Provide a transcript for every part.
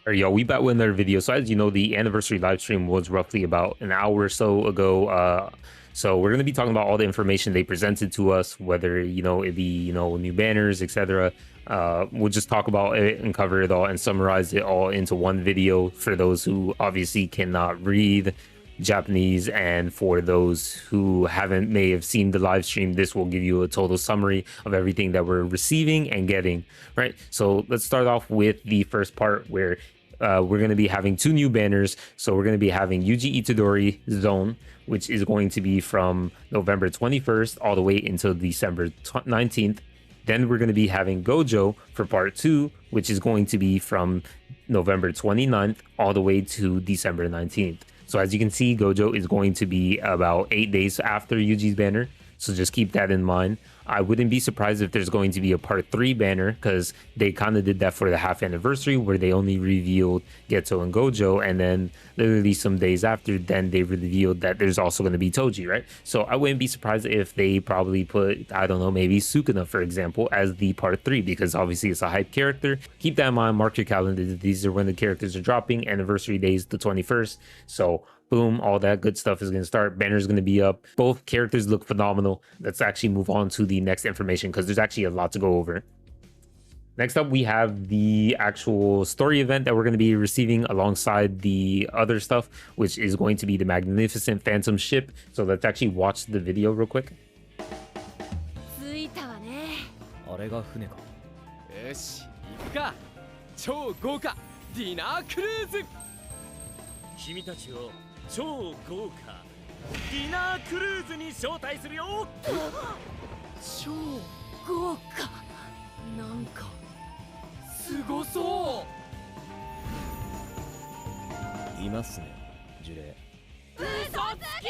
All right, y'all, we back with another video. So as you know, the anniversary live stream was roughly about an hour or so ago. So we're going to be talking about all the information they presented to us, whether, it be, new banners, etc. We'll just talk about it and cover it all and summarize it all into one video for those who obviously cannot read Japanese, and for those who may have seen the live stream, this will give you a total summary of everything that we're receiving and getting, right? So let's start off with the first part where we're going to be having two new banners. So we're going to be having Yuji Itadori Zone, which is going to be from November 21st all the way until December 19th. Then we're going to be having Gojo for part 2, which is going to be from November 29th all the way to December 19th. So as you can see, Gojo is going to be about 8 days after Yuji's banner. So just keep that in mind. I wouldn't be surprised if there's going to be a part 3 banner, because they kind of did that for the half anniversary where they only revealed Geto and Gojo, and then literally some days after then they revealed that there's also going to be Toji, right? So I wouldn't be surprised if they probably put, I don't know, maybe Sukuna, for example, as the part 3, because obviously it's a hype character. Keep that in mind, mark your calendar. These are when the characters are dropping. Anniversary day is the 21st. So boom, all that good stuff is going to start. Banner's going to be up. Both characters look phenomenal. Let's actually move on to the next information, because there's actually a lot to go over. Next up, we have the actual story event that we're going to be receiving alongside the other stuff, which is going to be the Magnificent Phantom Ship. So let's actually watch the video real quick. あれが船か。よし、行くか。超豪華ディナークルーズ。君たちを超豪華ディナークルーズに招待するよ。超豪華。なんかすごそう。いますね、呪霊。嘘つき。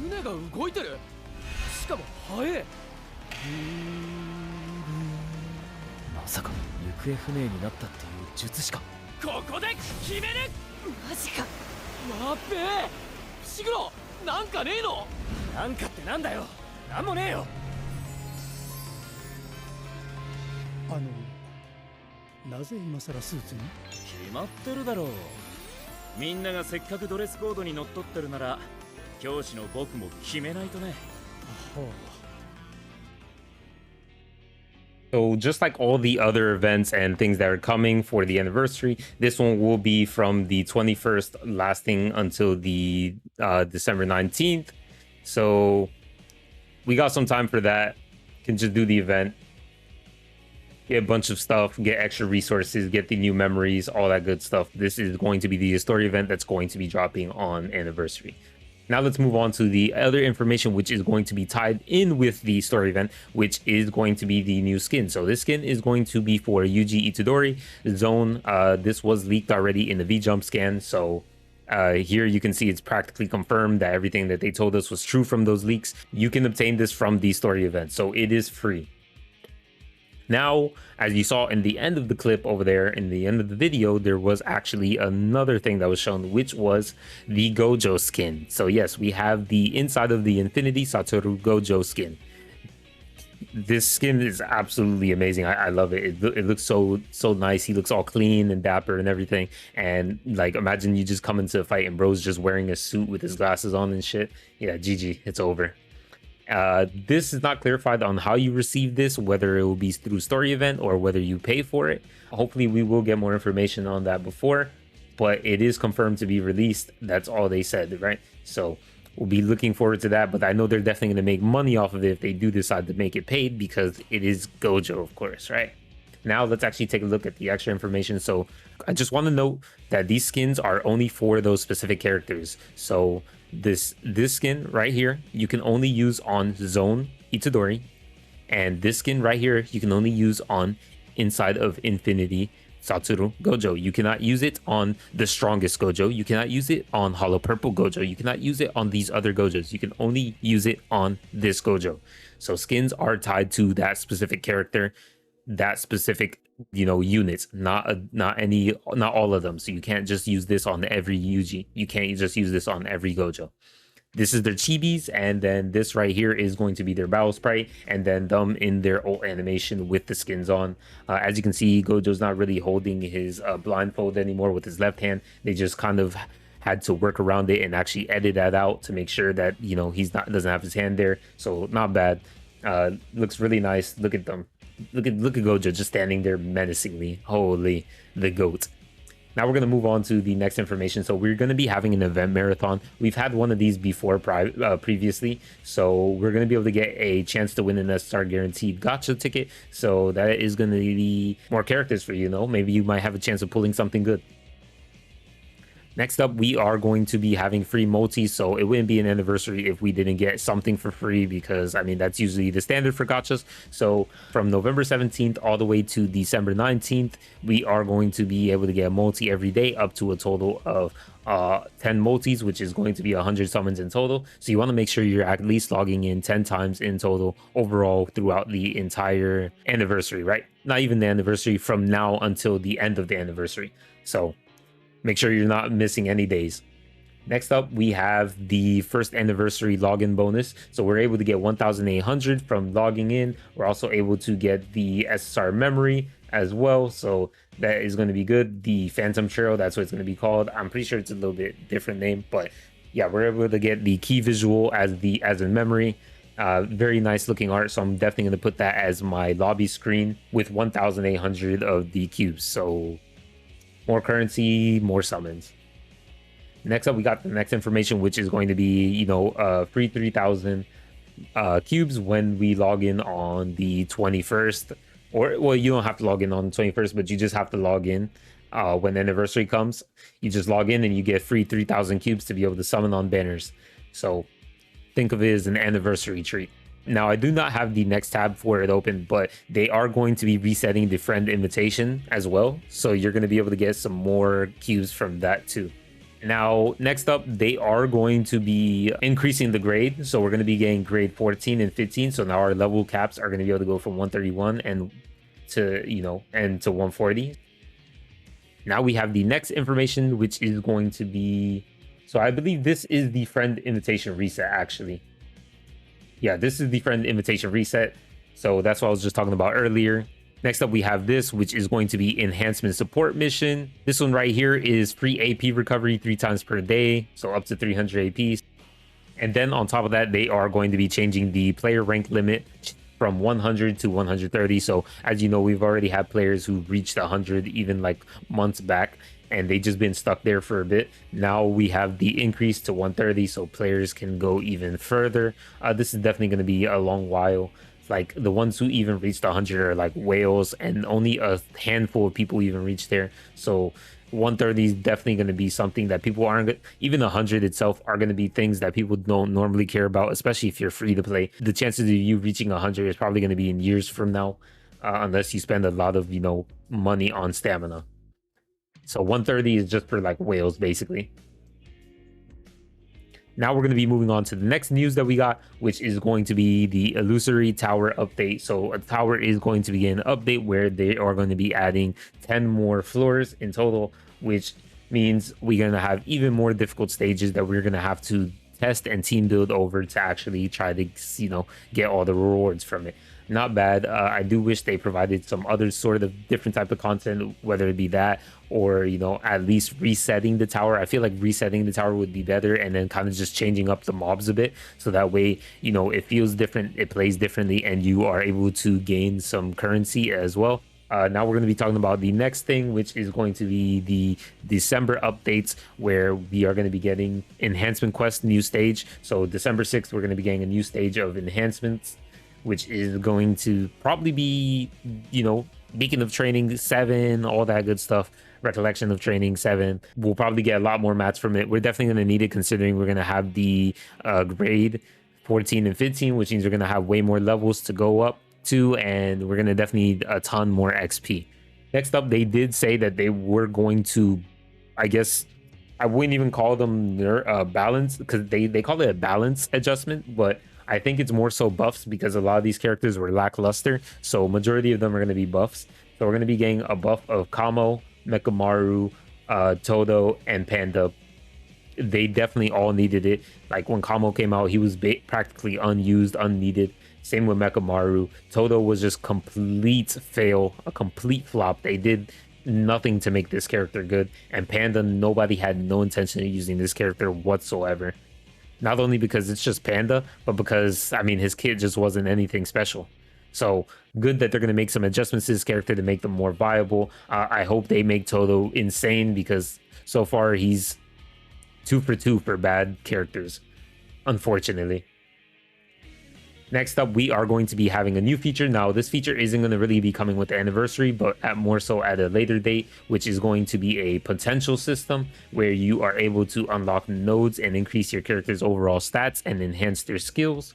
船が動いてる。しかも速え。まさか行方不明になったっていう術師か。ここで決める。マジか。やっべえ。伏黒、なんかねえの。なんかってなんだよ。なんもねえよ。なぜ今さらスーツに？決まってるだろう。みんながせっかくドレスコードにのっとってるなら、教師の僕も決めないとね。So just like all the other events and things that are coming for the anniversary, this one will be from the 21st lasting until the December 19th. So we got some time for that. Can just do the event, get a bunch of stuff, get extra resources, get the new memories, all that good stuff. This is going to be the story event that's going to be dropping on anniversary. Now let's move on to the other information, which is going to be tied in with the story event, which is going to be the new skin. So this skin is going to be for Yuji Itadori Zone. This was leaked already in the V-Jump scan. So here you can see it's practically confirmed that everything that they told us was true from those leaks. You can obtain this from the story event, so it is free. Now, as you saw in the end of the clip over there, in the end of the video, there was actually another thing that was shown, which was the Gojo skin. So yes, we have the inside of the Infinity Satoru Gojo skin. This skin is absolutely amazing. I love it. It looks so nice. He looks all clean and dapper and everything. And like, imagine you just come into a fight and bro's just wearing a suit with his glasses on and shit. Yeah, GG, it's over. This is not clarified on how you receive this, whether it will be through story event or whether you pay for it. Hopefully we will get more information on that before, but it is confirmed to be released. That's all they said, right? So we'll be looking forward to that, but I know they're definitely going to make money off of it if they do decide to make it paid, because it is Gojo, of course, right? Now let's actually take a look at the extra information. So I just want to note that these skins are only for those specific characters. So this skin right here, you can only use on Zone Itadori, and this skin right here, you can only use on inside of Infinity Satoru Gojo. You cannot use it on the strongest Gojo. You cannot use it on Hollow Purple Gojo. You cannot use it on these other Gojos. You can only use it on this Gojo. So skins are tied to that specific character, that specific units, not all of them. So you can't just use this on every Yuji. You can't just use this on every Gojo. This is their chibis, and then this right here is going to be their battle sprite, and then them in their ult animation with the skins on. As you can see, Gojo's not really holding his blindfold anymore with his left hand. They just kind of had to work around it and actually edit that out to make sure that, you know, doesn't have his hand there. So not bad. Looks really nice. Look at them. Look at Gojo just standing there menacingly. Holy, the goat. Now we're going to move on to the next information. So we're going to be having an event marathon. We've had one of these before previously. So we're going to be able to get a chance to win an S-Star guaranteed gacha ticket. So that is going to be more characters for you, know. Maybe you might have a chance of pulling something good. Next up, we are going to be having free multis, so it wouldn't be an anniversary if we didn't get something for free, because I mean that's usually the standard for gachas. So from November 17th all the way to December 19th, we are going to be able to get a multi every day up to a total of 10 multis, which is going to be 100 summons in total. So you want to make sure you're at least logging in 10 times in total overall throughout the entire anniversary, right? Not even the anniversary, from now until the end of the anniversary. So make sure you're not missing any days. Next up, we have the first anniversary login bonus. So we're able to get 1,800 from logging in. We're also able to get the SSR memory as well. So that is going to be good. The Phantom Trail, that's what it's going to be called. I'm pretty sure it's a little bit different name, but yeah, we're able to get the key visual as in memory. Very nice looking art. So I'm definitely going to put that as my lobby screen with 1,800 of the cubes. So more currency, more summons. Next up, we got the next information, which is going to be, you know, free 3,000 cubes when we log in on the 21st. Or, well, you don't have to log in on the 21st, but you just have to log in when the anniversary comes. You just log in and you get free 3,000 cubes to be able to summon on banners. So think of it as an anniversary treat. Now, I do not have the next tab for it open, but they are going to be resetting the friend invitation as well. So you're going to be able to get some more cubes from that too. Now, next up, they are going to be increasing the grade. So we're going to be getting grade 14 and 15. So now our level caps are going to be able to go from 131 and to, you know, and to 140. Now we have the next information, which is going to be, so I believe this is the friend invitation reset actually. Yeah, this is the friend invitation reset. So that's what I was just talking about earlier. Next up, we have this, which is going to be enhancement support mission. This one right here is free AP recovery 3 times per day. So up to 300 AP. And then on top of that, they are going to be changing the player rank limit from 100 to 130. So as you know, we've already had players who reached 100 even like months back, and they just been stuck there for a bit. Now we have the increase to 130, so players can go even further. This is definitely going to be a long while. Like the ones who even reached 100 are like whales, and only a handful of people even reached there. So 130 is definitely going to be something that people aren't, even 100 itself are going to be things that people don't normally care about, especially if you're free to play. The chances of you reaching 100 is probably going to be in years from now, unless you spend a lot of, you know, money on stamina. So 130 is just for like whales, basically. Now we're going to be moving on to the next news that we got, which is going to be the Illusory Tower update. So a tower is going to be an update where they are going to be adding 10 more floors in total, which means we're going to have even more difficult stages that we're going to have to test and team build over to actually try to, you know, get all the rewards from it. Not bad. I do wish they provided some other sort of different type of content, whether it be that or, you know, at least resetting the tower. I feel like resetting the tower would be better, and then kind of just changing up the mobs a bit, so that way, you know, it feels different, it plays differently, and you are able to gain some currency as well. Now we're going to be talking about the next thing, which is going to be the December updates, where we are going to be getting Enhancement Quest new stage. So December 6th, we're going to be getting a new stage of enhancements, which is going to probably be, you know, Beacon of Training 7, all that good stuff. Recollection of Training 7. We'll probably get a lot more mats from it. We're definitely going to need it, considering we're going to have the grade 14 and 15, which means we're going to have way more levels to go up to, and we're going to definitely need a ton more XP. Next up, they did say that they were going to, I guess, I wouldn't even call them their balance, because they call it a balance adjustment, but I think it's more so buffs, because a lot of these characters were lackluster. So majority of them are going to be buffs. So we're going to be getting a buff of Kamo, Mekamaru, Todo, and Panda. they definitely all needed it. Like when Kamo came out, he was practically unused, unneeded. Same with Mekamaru. Todo was just complete fail, a complete flop. They did nothing to make this character good. And Panda, nobody had no intention of using this character whatsoever. Not only because it's just Panda, but because, I mean, his kid just wasn't anything special. So good that they're going to make some adjustments to his character to make them more viable. I hope they make Todo insane, because so far he's 2 for 2 for bad characters, unfortunately. Next up, we are going to be having a new feature. Now, this feature isn't going to really be coming with the anniversary, but more so at a later date, which is going to be a potential system where you are able to unlock nodes and increase your character's overall stats and enhance their skills.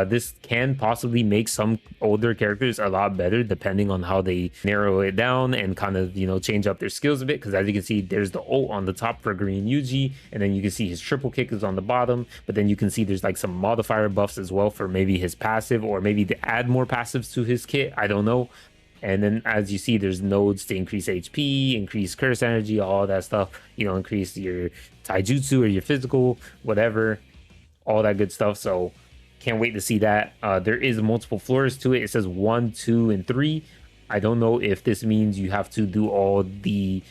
This can possibly make some older characters a lot better, depending on how they narrow it down and kind of, you know, change up their skills a bit. Because as you can see, there's the ult on the top for Green Yuji, and then you can see his triple kick is on the bottom. But then you can see there's like some modifier buffs as well for maybe his passive, or maybe to add more passives to his kit. I don't know. And then as you see, there's nodes to increase HP, increase curse energy, all that stuff, you know, increase your taijutsu or your physical, whatever, all that good stuff. So can't wait to see that. There is multiple floors to it. It says 1, 2, and 3. I don't know if this means you have to do all the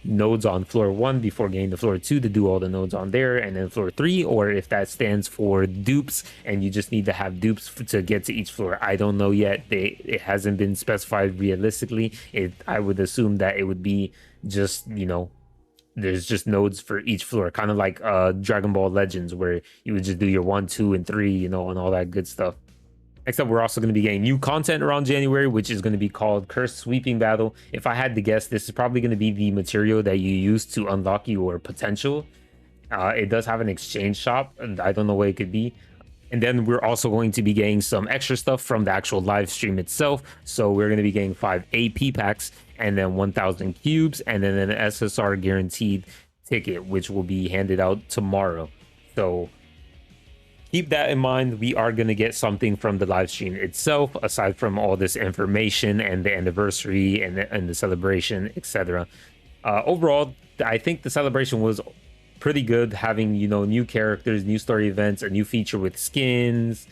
nodes on floor 1 before getting to floor 2 to do all the nodes on there, and then floor 3, or if that stands for dupes and you just need to have dupes to get to each floor. I don't know yet. It hasn't been specified realistically. I would assume that it would be just, you know, there's just nodes for each floor, kind of like Dragon Ball Legends, where you would just do your 1, 2, and 3, you know, and all that good stuff. Next up, we're also going to be getting new content around January, which is going to be called Curse Sweeping Battle. If I had to guess, this is probably going to be the material that you use to unlock your potential. It does have an exchange shop, and I don't know what it could be. And then we're also going to be getting some extra stuff from the actual live stream itself. So we're going to be getting 5 AP packs, and then 1,000 cubes, and then an SSR guaranteed ticket, which will be handed out tomorrow. So keep that in mind. We are going to get something from the live stream itself, aside from all this information and the anniversary and the celebration, etc. Overall, I think the celebration was pretty good, having, you know, new characters, new story events, a new feature with skins,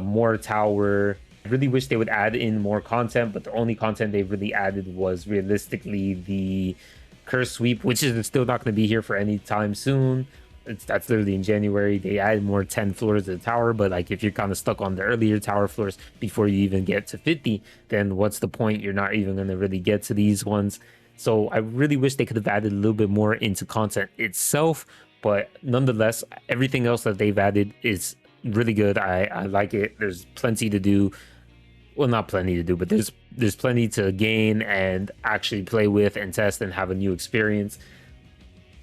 more tower. I really wish they would add in more content, but the only content they've really added was realistically the curse sweep, which is still not going to be here for any time soon. That's literally in January. They added more 10 floors to the tower, but like if you're kind of stuck on the earlier tower floors before you even get to 50, then what's the point? You're not even going to really get to these ones. So I really wish they could have added a little bit more into content itself, but nonetheless, everything else that they've added is really good. I like it. There's plenty to do. Well, not plenty to do, but there's plenty to gain and actually play with and test and have a new experience.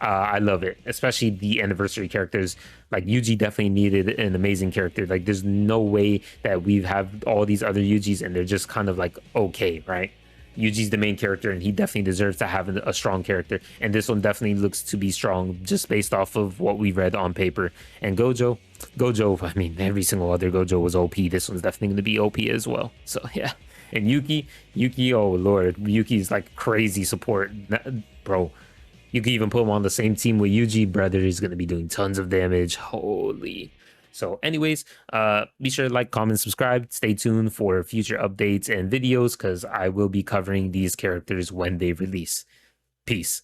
I love it, especially the anniversary characters. Like Yuji definitely needed an amazing character. Like there's no way that we have all these other Yujis and they're just kind of like okay, right? Yuji's the main character and he definitely deserves to have a strong character, and this one definitely looks to be strong just based off of what we read on paper. And Gojo, I mean, every single other Gojo was OP. This one's definitely going to be OP as well. So yeah. And Yuki, oh lord, Yuki's like crazy support, bro. You can even put him on the same team with Yuji, brother. He's going to be doing tons of damage. Holy. So anyways, be sure to like, comment, subscribe. Stay tuned for future updates and videos, because I will be covering these characters when they release. Peace.